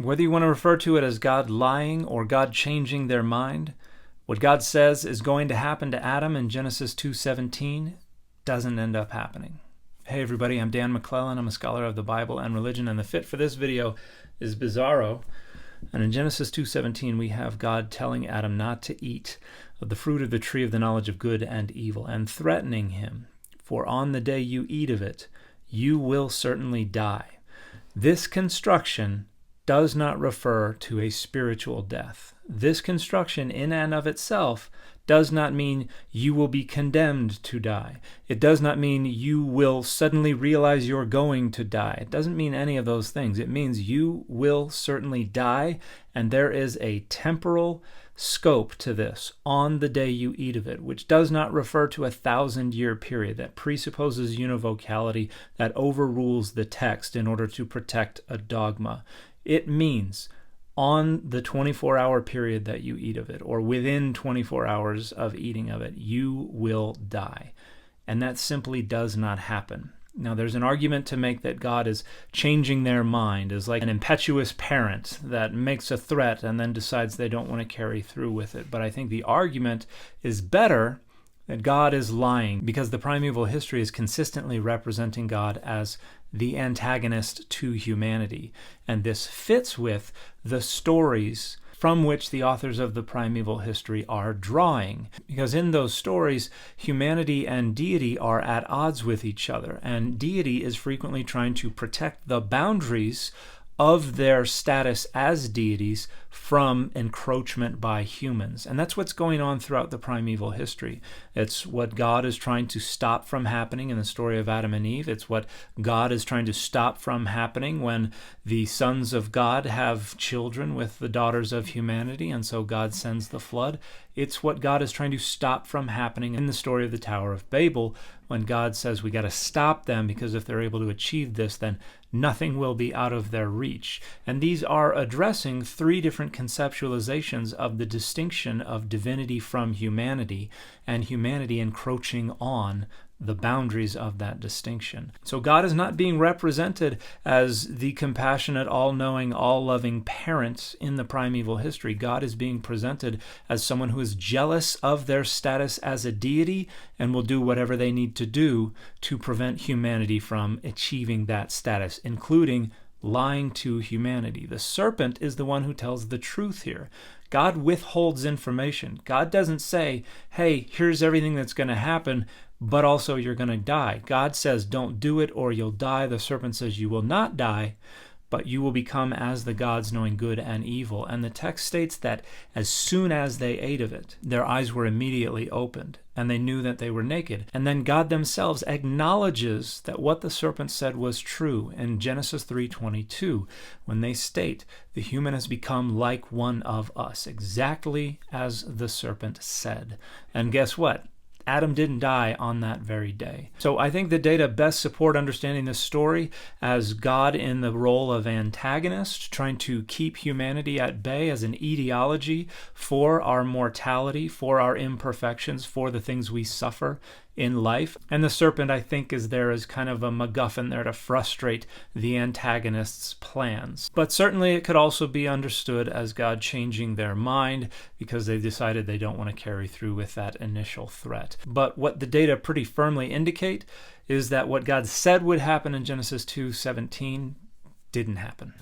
Whether you want to refer to it as God lying or God changing their mind, what God says is going to happen to Adam in Genesis 2:17 doesn't end up happening. Hey everybody, I'm Dan McClellan. I'm a scholar of the Bible and religion, and the fit for this video is Bizarro. And in Genesis 2:17 we have God telling Adam not to eat of the fruit of the tree of the knowledge of good and evil, and threatening him, for on the day you eat of it, you will certainly die. This construction does not refer to a spiritual death. This construction in and of itself does not mean you will be condemned to die. It does not mean you will suddenly realize you're going to die. It doesn't mean any of those things. It means you will certainly die, and there is a temporal scope to this on the day you eat of it, which does not refer to a 1,000-year period that presupposes univocality, that overrules the text in order to protect a dogma. It means on the 24-hour period that you eat of it, or within 24 hours of eating of it, you will die. And that simply does not happen. Now, there's an argument to make that God is changing their mind, is like an impetuous parent that makes a threat and then decides they don't want to carry through with it. But I think the argument is better that God is lying, because the primeval history is consistently representing God as the antagonist to humanity. And this fits with the stories from which the authors of the primeval history are drawing. Because in those stories, humanity and deity are at odds with each other, and deity is frequently trying to protect the boundaries of their status as deities from encroachment by humans. And that's what's going on throughout the primeval history. It's what God is trying to stop from happening in the story of Adam and Eve. It's what God is trying to stop from happening when the sons of God have children with the daughters of humanity, and so God sends the flood. It's what God is trying to stop from happening in the story of the Tower of Babel, when God says we got to stop them, because if they're able to achieve this, then nothing will be out of their reach. And these are addressing three different conceptualizations of the distinction of divinity from humanity, and humanity encroaching on the boundaries of that distinction. So God is not being represented as the compassionate, all-knowing, all-loving parent in the primeval history. God is being presented as someone who is jealous of their status as a deity and will do whatever they need to do to prevent humanity from achieving that status, including lying to humanity. The serpent is the one who tells the truth here. God withholds information. God doesn't say, hey, here's everything that's going to happen, but also you're going to die. God says, don't do it or you'll die. The serpent says, you will not die, but you will become as the gods, knowing good and evil. And the text states that as soon as they ate of it, their eyes were immediately opened, and they knew that they were naked. And then God themselves acknowledges that what the serpent said was true in Genesis 3:22, when they state, the human has become like one of us, exactly as the serpent said. And guess what? Adam didn't die on that very day. So I think the data best support understanding this story as God in the role of antagonist, trying to keep humanity at bay as an etiology for our mortality, for our imperfections, for the things we suffer in life. And the serpent, I think, is there as kind of a MacGuffin there to frustrate the antagonist's plans. But certainly it could also be understood as God changing their mind because they decided they don't want to carry through with that initial threat. But what the data pretty firmly indicate is that what God said would happen in Genesis 2:17 didn't happen.